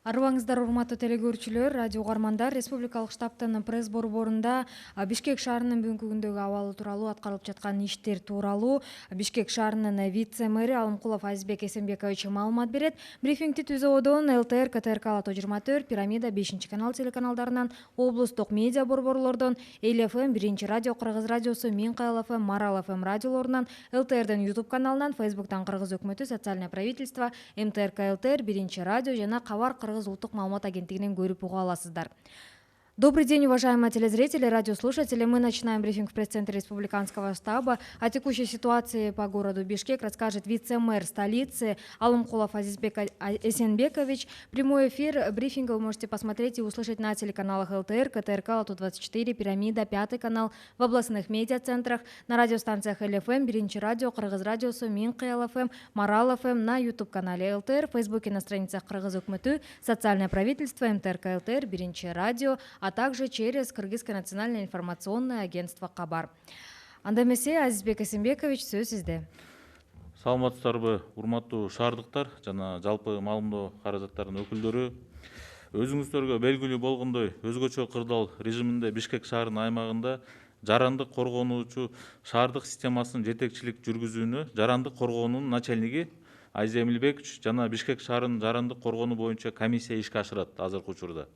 Арыбаңыздар, урматтуу телекөрүүчүлөр, радио угармандар. Республикалык штабтын пресс борборунда Бишкек шаарынын бүгүнкү күндөгү абалы тууралуу, аткарылып жаткан иштер тууралуу Бишкек шаарынын вице-мэри Алымкулов Азизбек Эсенбекович маалымат берет. Брифингти ТүЗОдон ЛТР, КТРК Лото 24, Пирамида 5-канал телеканалдарынан, облустук медиа борборлордон, Эл ФМ, 1-радио, Кыргыз радиосу, Минкаял ФМ, Марал ФМ радиолорунан, ЛТРдин YouTube каналынан, Фейсбуктан Кыргыз өкмөтү, Социальное правительство, МТРК ЛТР, 1-радио жана Кабар Кыргыз улуттук маалымат агенттигинен көрүп уга аласыздар. Добрый день, уважаемые телезрители, радиослушатели. Мы начинаем брифинг в пресс-центре республиканского штаба. О текущей ситуации по городу Бишкек расскажет вице-мэр столицы Алымкулов Азизбек Эсенбекович. Прямой эфир брифинга вы можете посмотреть и услышать на телеканалах ЛТР, КТРК, Лото 24, Пирамида, 5-й канал, в областных медиацентрах, на радиостанциях ЛФМ, 1-радио, Кыргыз радиосу, Минкаял ФМ, Марал ФМ, на YouTube-канале ЛТР, в Фейсбуке на страницах Кыргыз өкмөтү, Социальное правительство, МТРК ЛТР, 1-радио, а также через Кыргызское национальное информационное агентство Кабар. Анда эмесе, Азизбек Эсенбекович, сөз сизде. Саламатсыздарбы, урматтуу шаардыктар жана жалпы маалымдоо каражаттарынын өкүлдөрү. Өзүңүздөргө белгилүү болгондой, өзгөчө кырдаал режиминде Бишкек шаарынын аймагында жарандык коргонуучу шаардык системасынын жетекчилик жүргүзүүнү жарандык коргоонунун начальниги Азия Эмилбекович жана Бишкек шаарынын жарандык коргонуу боюнча комиссия ишке ашырат азыркы учурда.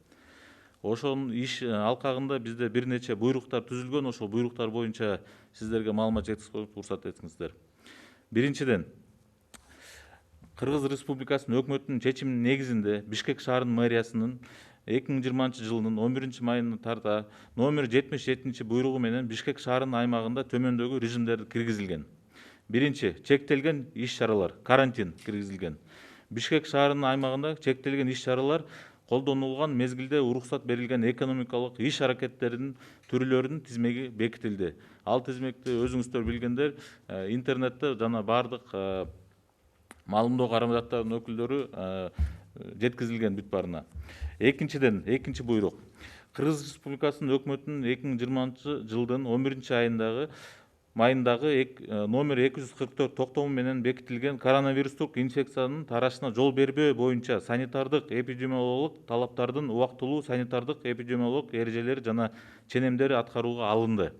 Ошонун иш алкагында бизде бир нече буйруктар түзүлгөн, ошол буйруктар боюнча сиздерге маалымат жеткизип уруксат этиңиздер. Биринчиден, Кыргыз Республикасынын өкмөтүнүн чечиминин негизинде Бишкек шаарынын мэриясынын 2020 жылынын 11 тарта номер 77 буйругу менен Бишкек шаарынын аймагында төмөндөгү режимдер киргизилген. Биринчи, чектелген иш-чаралар, карантин киргизилген. Бишкек шаарынын аймагында чектелген иш-чаралар колдонулган мезгилде уруксат берилген экономикалык иш-аракеттердин түрлөрүнүн тизмеги бекитилди. Ал тизмекти өзүңүздөр билгендер, интернетте жана бардык маалымдоо каражаттарынын өкүлдөрү жеткизилген бүт баарына. Экинчи буйрук. Кыргыз Республикасынын өкмөтүнүн 2020 жылдын 11 майындагы номер 244 токтому менен бекитилген коронавирустук инфекциянын тарашына жол бербөө боюнча санитардык эпидемиологиялык талаптардын убактылуу санитардык эпидемиологиялык эрежелери жана ченемдери аткарууга алынды.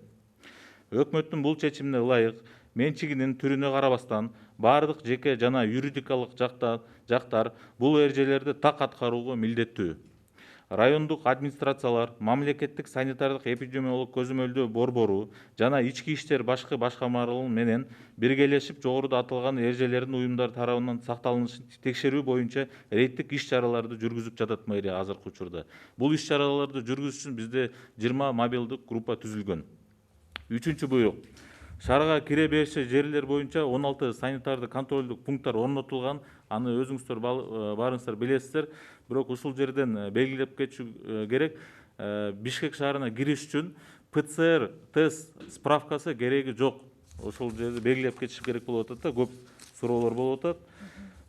Өкмөттүн бул чечимине ылайык менчигинин түрүнө карабастан бардык жеке жана юридикалык жактар бул эрежелерди так аткарууга милдеттүү. Райондук администрациялар, мамлекеттик санитардык эпидемиологиялык көзөмөлдөө борбору жана ички иштер башкы башкармалары менен биргелешип жогоруда аталган эрежелердин уюмдар тарабынан сакталышын текшерүү боюнча рейдтик иш-чараларды жүргүзүп жатат мэрия азыркы учурда. Бул иш-чараларды жүргүзүш үчүн бизде 20 мобилдик группа түзүлгөн. Үчүнчү буйрук. Шаарга кире бериши жерлер боюнча 16 санитардык контролдук пункттар орнотулган. Аны өзүңүздөр баарыңыздар билесиздер. Бирок ушул жерден белгилеп кетүү керек. Бишкек шаарына кириш үчүн ПЦР тест справкасы кереги жок. Ошол жерди белгилеп кетиш керек болуп атат да, көп суроолор болуп атат.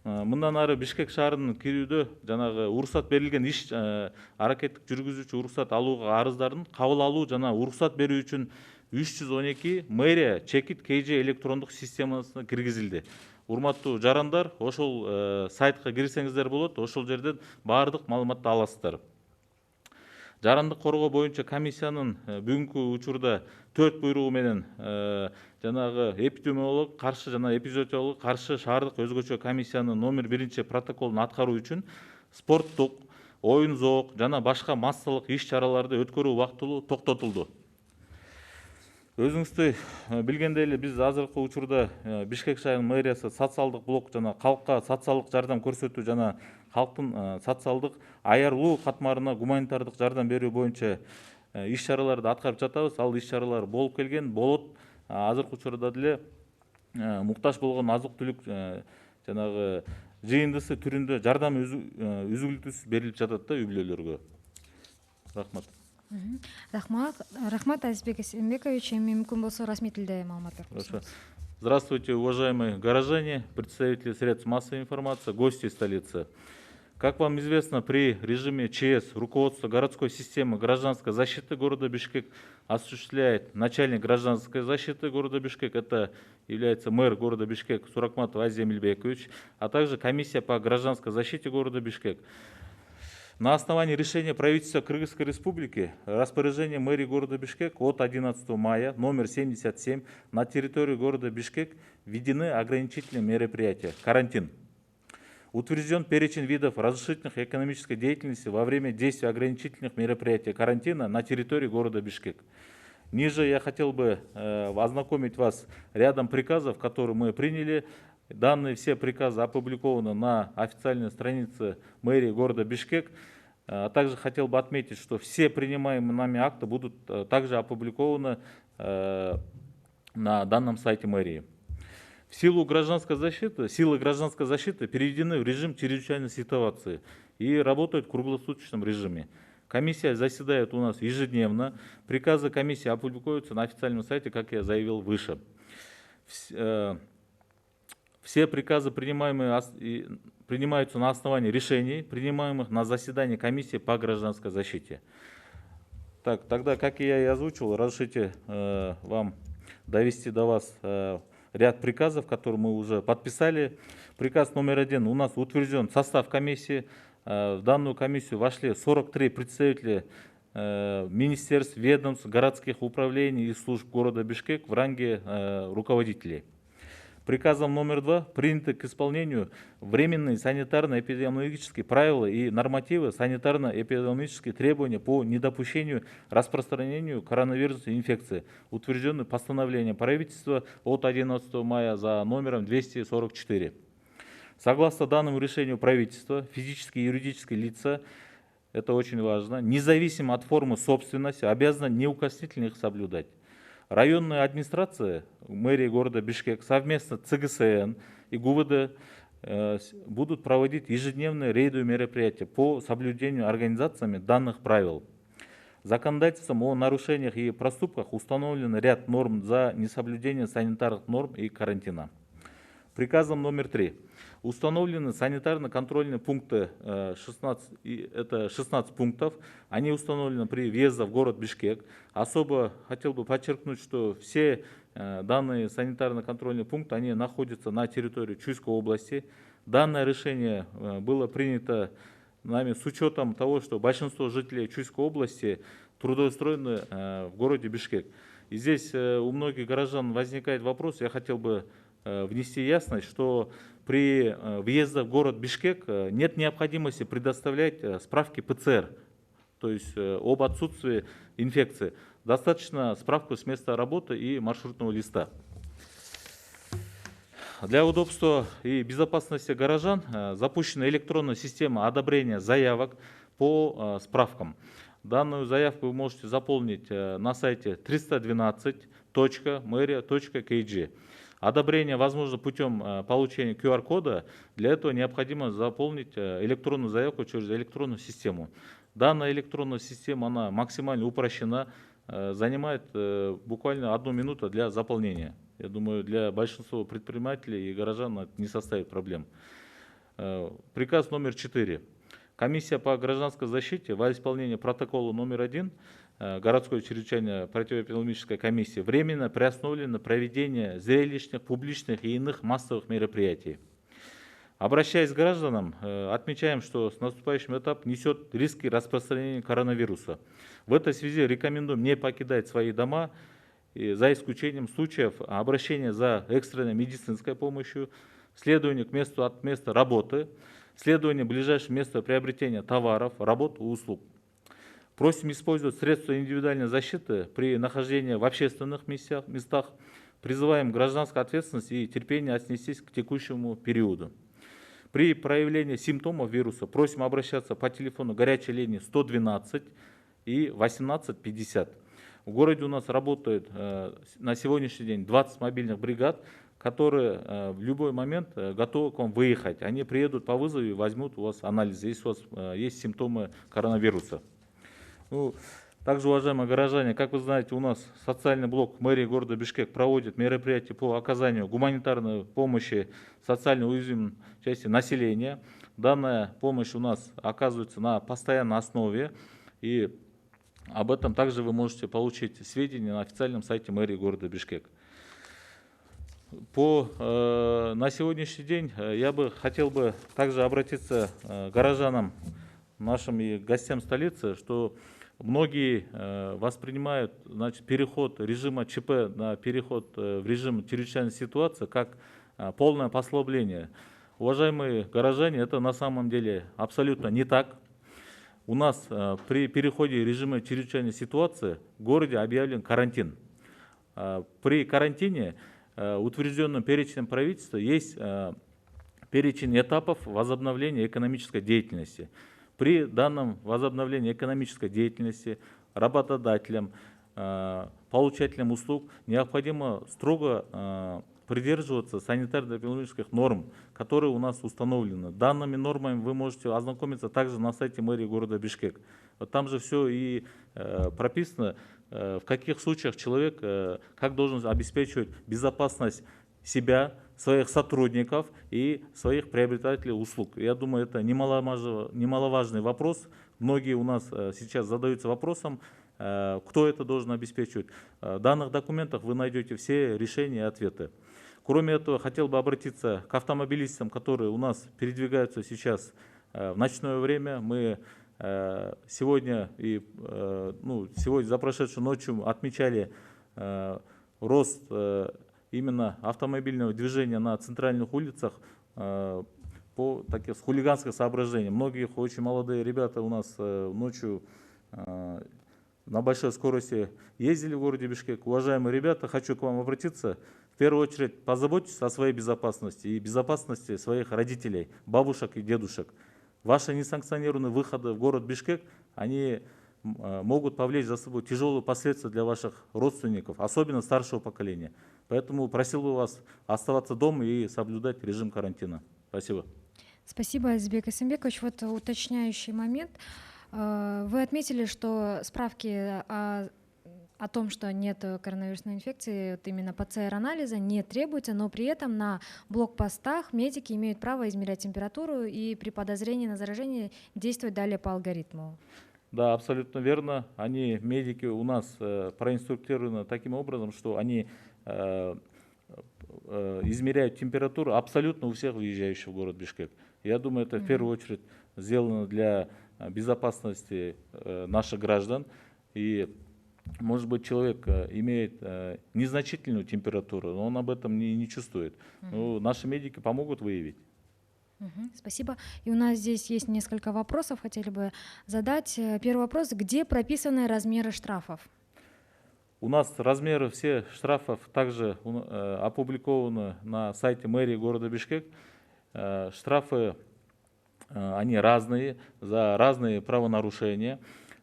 Мындан ары Бишкек шаарынын кирүүдө жанагы уруксат берилген иш аракеттик жүргүзүүчү уруксат алууга арыздарын кабыл алуу жана уруксат берүү үчүн 312 мэрия чекит KJ электрондук системасына киргизилди. Урматтуу жарандар, ошол сайтка кирсеңиздер болот, ошол жерден бардык маалыматты аласыздар. Жарандык коргоо боюнча комиссиянын бүгүнкү учурда 4 буйругу менен жанагы эпидемиологиялык каршы жана эпизоотиялык каршы шаардык өзгөчө комиссиянын номер 1 протоколун аткаруу үчүн спорттук, оюн зоок жана башка массалык иш-чараларды өткөрүү убактылуу токтотулду. Өзүңүздөр билгендей эле биз азыркы учурда Бишкек шаарынын мэриясы социалдык блок жана калкка социалдык жардам көрсөтүү жана калктын социалдык аярлуу катмарына гуманитардык жардам берүү боюнча иш-чараларды аткарып жатабыз. Ал иш-чаралар болуп келген, болот. Азыркы учурда деле муктаж болгон азык-түлүк жанагы жыйындысы түрүндө жардам үзүлтүүсүз берилип жатат да үй бүлөлөргө. Рахмат. Рахмат, Азизбек Эсенбекович. Мүмкүн болсо расмий тилде маалымат бериңиз. Здравствуйте, уважаемые горожане, представители средств массовой информации, гости столицы. Как вам известно, при режиме ЧС руководство городской системы гражданской защиты города Бишкек осуществляет начальник гражданской защиты города Бишкек, это является мэр города Бишкек Суракматов Азия Эмилбекович, а также комиссия по гражданской защите города Бишкек. На основании решения правительства Кыргызской Республики распоряжение мэрии города Бишкек от 11 мая номер 77 на территории города Бишкек введены ограничительные мероприятия. Карантин. Утвержден перечень видов разрешительных экономической деятельности во время действия ограничительных мероприятий карантина на территории города Бишкек. Ниже я хотел бы ознакомить вас рядом приказов, которые мы приняли. Данные все приказы опубликованы на официальной странице мэрии города Бишкек. А также хотел бы отметить, что все принимаемые нами акты будут также опубликованы на данном сайте мэрии. Силы гражданской защиты переведены в режим чрезвычайной ситуации и работают в круглосуточном режиме. Комиссия заседает у нас ежедневно. Приказы комиссии опубликуются на официальном сайте, как я заявил выше. Все приказы, принимаются на основании решений, принимаемых на заседании комиссии по гражданской защите. Так, тогда, как я и озвучил, разрешите вам довести до вас ряд приказов, которые мы уже подписали. Приказ номер 1 у нас утвержден состав комиссии. В данную комиссию вошли 43 представителя министерств, ведомств, городских управлений и служб города Бишкек в ранге руководителей. Приказом номер 2 приняты к исполнению временные санитарно-эпидемиологические правила и нормативы санитарно-эпидемиологические требования по недопущению распространению коронавирусной инфекции, утвержденные постановлением правительства от 11 мая за номером 244. Согласно данному решению правительства, физические и юридические лица, это очень важно, независимо от формы собственности, обязаны неукоснительно их соблюдать. Районная администрация мэрии города Бишкек совместно с ЦГСН и ГУВД будут проводить ежедневные рейдовые мероприятия по соблюдению организациями данных правил. Законодательством о нарушениях и проступках установлен ряд норм за несоблюдение санитарных норм и карантина. Приказом номер 3 установлены санитарно-контрольные пункты 16 пунктов. Они установлены при въезде в город Бишкек. Особо хотел бы подчеркнуть, что все данные санитарно-контрольные пункты они находятся на территории Чуйской области. Данное решение было принято нами с учетом того, что большинство жителей Чуйской области трудоустроены в городе Бишкек. И здесь у многих горожан возникает вопрос, я хотел бы внести ясность, что при въезде в город Бишкек нет необходимости предоставлять справки ПЦР, то есть об отсутствии инфекции. Достаточно справку с места работы и маршрутного листа. Для удобства и безопасности горожан запущена электронная система одобрения заявок по справкам. Данную заявку вы можете заполнить на сайте 312.maria.kg. Одобрение возможно путем получения QR-кода. Для этого необходимо заполнить электронную заявку через электронную систему. Данная электронная система она максимально упрощена, занимает буквально 1 минуту для заполнения. Я думаю, для большинства предпринимателей и горожан это не составит проблем. Приказ номер 4. Комиссия по гражданской защите во исполнение протокола номер 1 городской чрезвычайной противоэпидемиологической комиссии временно приостановлено проведение зрелищных, публичных и иных массовых мероприятий. Обращаясь к гражданам, отмечаем, что с наступающим этапом несет риски распространения коронавируса. В этой связи рекомендуем не покидать свои дома, за исключением случаев обращения за экстренной медицинской помощью, следования к месту от места работы, следования ближайшего места приобретения товаров, работ и услуг. Просим использовать средства индивидуальной защиты при нахождении в общественных местах. Призываем гражданской ответственности и терпения отнестись к текущему периоду. При проявлении симптомов вируса просим обращаться по телефону горячей линии 112 и 1850. В городе у нас работает на сегодняшний день 20 мобильных бригад, которые в любой момент готовы к вам выехать. Они приедут по вызову и возьмут у вас анализы, если у вас есть симптомы коронавируса. Ну, также, уважаемые горожане, как вы знаете, у нас социальный блок мэрии города Бишкек проводит мероприятия по оказанию гуманитарной помощи социально уязвимым части населения. Данная помощь у нас оказывается на постоянной основе, и об этом также вы можете получить сведения на официальном сайте мэрии города Бишкек. На сегодняшний день я бы хотел бы также обратиться к горожанам нашим и гостям столицы, что многие воспринимают, значит, переход режима ЧП на переход в режим чрезвычайной ситуации как полное послабление. Уважаемые горожане, это на самом деле абсолютно не так. У нас при переходе режима чрезвычайной ситуации в городе объявлен карантин. При карантине, утвержденном перечнем правительства, есть перечень этапов возобновления экономической деятельности. При данном возобновлении экономической деятельности работодателям, получателям услуг необходимо строго придерживаться санитарно-эпидемиологических норм, которые у нас установлены. Данными нормами вы можете ознакомиться также на сайте мэрии города Бишкек. Вот там же все и прописано, в каких случаях человек как должен обеспечивать безопасность себя, своих сотрудников и своих приобретателей услуг. Я думаю, это немаловажный вопрос. Многие у нас сейчас задаются вопросом, кто это должен обеспечивать. В данных документах вы найдете все решения и ответы. Кроме этого, хотел бы обратиться к автомобилистам, которые у нас передвигаются сейчас в ночное время. Мы сегодня сегодня за прошедшую ночью отмечали рост именно автомобильного движения на центральных улицах по таким с хулиганских соображений. Многих очень молодые ребята у нас ночью на большой скорости ездили в городе Бишкек. Уважаемые ребята, хочу к вам обратиться. В первую очередь позаботьтесь о своей безопасности и безопасности своих родителей, бабушек и дедушек. Ваши несанкционированные выходы в город Бишкек, они могут повлечь за собой тяжелые последствия для ваших родственников, особенно старшего поколения. Поэтому просил бы вас оставаться дома и соблюдать режим карантина. Спасибо. Спасибо, Азизбек Исенбекович. Вот уточняющий момент. Вы отметили, что справки о том, что нет коронавирусной инфекции, вот именно ПЦР-анализа не требуется, но при этом на блокпостах медики имеют право измерять температуру и при подозрении на заражение действовать далее по алгоритму. Да, абсолютно верно. Медики у нас проинструктированы таким образом, что они измеряют температуру абсолютно у всех въезжающих в город Бишкек. Я думаю, это в первую очередь сделано для безопасности наших граждан. И, может быть, человек имеет незначительную температуру, но он об этом не чувствует. Но наши медики помогут выявить. Спасибо. И у нас здесь есть несколько вопросов, хотели бы задать. Первый вопрос: где прописаны размеры штрафов? У нас размеры все штрафов также опубликованы на сайте мэрии города Бишкек. Штрафы, они разные, за разные правонарушения.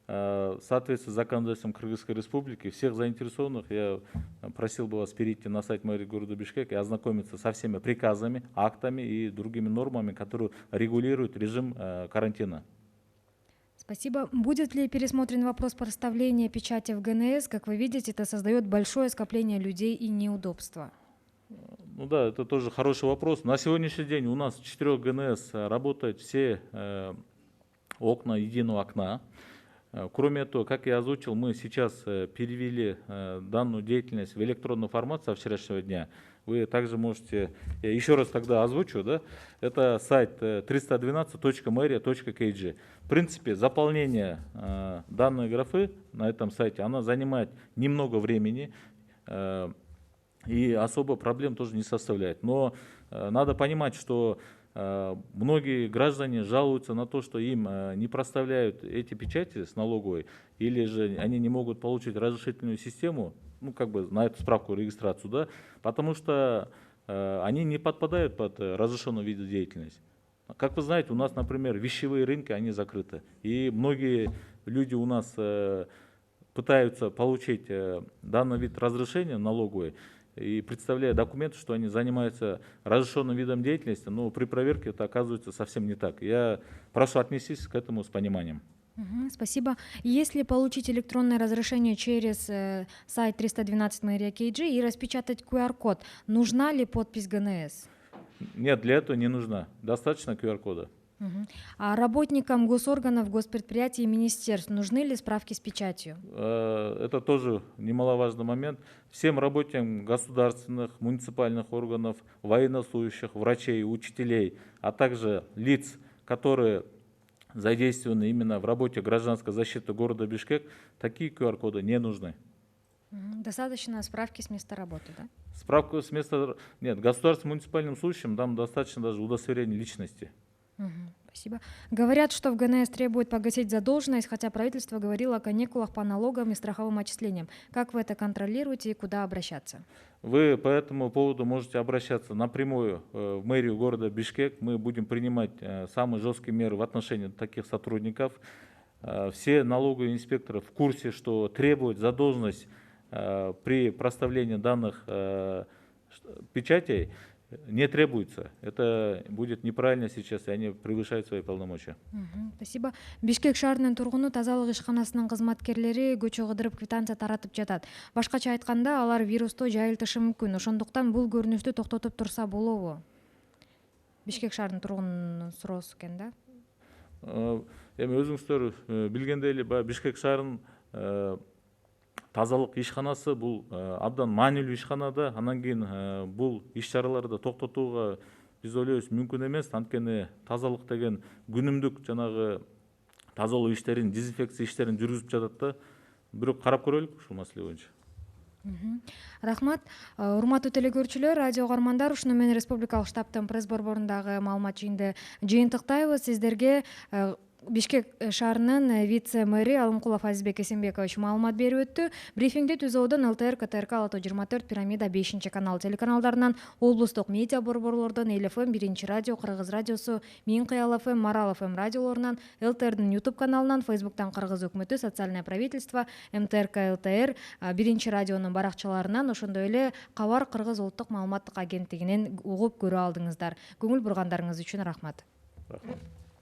В соответствии с законодательством Кыргызской Республики, всех заинтересованных я просил бы вас перейти на сайт мэрии города Бишкек и ознакомиться со всеми приказами, актами и другими нормами, которые регулируют режим карантина. Спасибо. Будет ли пересмотрен вопрос проставления печати в ГНС? Как вы видите, это создает большое скопление людей и неудобства. Ну да, это тоже хороший вопрос. На сегодняшний день у нас в 4 ГНС работают все окна единого окна. Кроме этого, как я озвучил, мы сейчас перевели данную деятельность в электронную формат со вчерашнего дня. Вы также можете, я еще раз тогда озвучу, да, это сайт 312.maria.kg. В принципе, заполнение данной графы на этом сайте, она занимает немного времени и особо проблем тоже не составляет. Но надо понимать, что многие граждане жалуются на то, что им не проставляют эти печати с налоговой, или же они не могут получить разрешительную систему, ну как бы на эту справку регистрацию, да, потому что они не подпадают под разрешенный вид деятельности. Как вы знаете, у нас, например, вещевые рынки, они закрыты, и многие люди у нас пытаются получить данный вид разрешения налоговой, и представляя документы, что они занимаются разрешенным видом деятельности, но при проверке это оказывается совсем не так. Я прошу отнестись к этому с пониманием. Спасибо. Если получить электронное разрешение через сайт 312 Мэрия KG и распечатать QR-код, нужна ли подпись ГНС? Нет, для этого не нужна. Достаточно QR-кода. А работникам госорганов, госпредприятий и министерств нужны ли справки с печатью? Это тоже немаловажный момент. Всем работникам государственных, муниципальных органов, военнослужащих, врачей, учителей, а также лиц, которые задействованы именно в работе гражданской защиты города Бишкек, такие QR-коды не нужны. Достаточно справки с места работы, да? Справку с места... Нет, государственным муниципальным служащим там достаточно даже удостоверения личности. Спасибо. Говорят, что в ГНС требует погасить задолженность, хотя правительство говорило о каникулах по налогам и страховым отчислениям. Как вы это контролируете и куда обращаться? Вы по этому поводу можете обращаться напрямую в мэрию города Бишкек. Мы будем принимать самые жесткие меры в отношении таких сотрудников. Все налоговые инспекторы в курсе, что требовать задолженность при проставлении данных печатей не требуется. Это будет неправильно сейчас, и они превышают свои полномочия. Спасибо. Бишкек шаарынын тургуну тазалык ишканасынын кызматкерлери көчө кыдырып квитанция таратып жатат. Башкача айтканда, алар вирусту жайылтышы мүмкүн. Ошондуктан бул көрүнүштү токтотуп турса болобу? Бишкек шаарынын тургунунун суроосу экен да. Эми өзүңүздөр билгендей эле баягы Бишкек шаарынын тазалык ишканасы бул абдан маанилүү ишканада. Анан кийин бул иш чараларды токтотууга биз ойлойбуз мүмкүн эмес. Анткени тазалык деген күнүмдүк жанагы тазалоо иштерин, дезинфекция иштерин жүргүзүп жатат да. Бирок карап көрөлүк ушул маселе боюнча. Рахмат. Урматтуу телекөрүүчүлөр, радио угармандар, ушуну менен республикалык штабтын пресс борборундагы маалымат жыйынды жыйынтыктайбыз. Сиздерге Бишкек шаарынын вице-мэри Алымкулов Азизбек Эсенбекович маалымат берип өттү. Брифингди түзүүдөн ЛТР, КТРК, Ала 24, Пирамида 5 канал телеканалдарынан, облустук медиа борборлордон, Эл ФМ, Биринчи радио, Кыргыз радиосу, Миңкыял ФМ, Марал ФМ радиолорунан, ЛТРдин YouTube каналынан, Фейсбуктан Кыргыз өкмөтү, Социальное правительство, МТРК, ЛТР, Биринчи радионун баракчаларынан, ошондой эле Кабар Кыргыз улуттук маалыматтык агенттигинен угуп көрө алдыңыздар. Көңүл бургандарыңыз үчүн рахмат. Рахмат.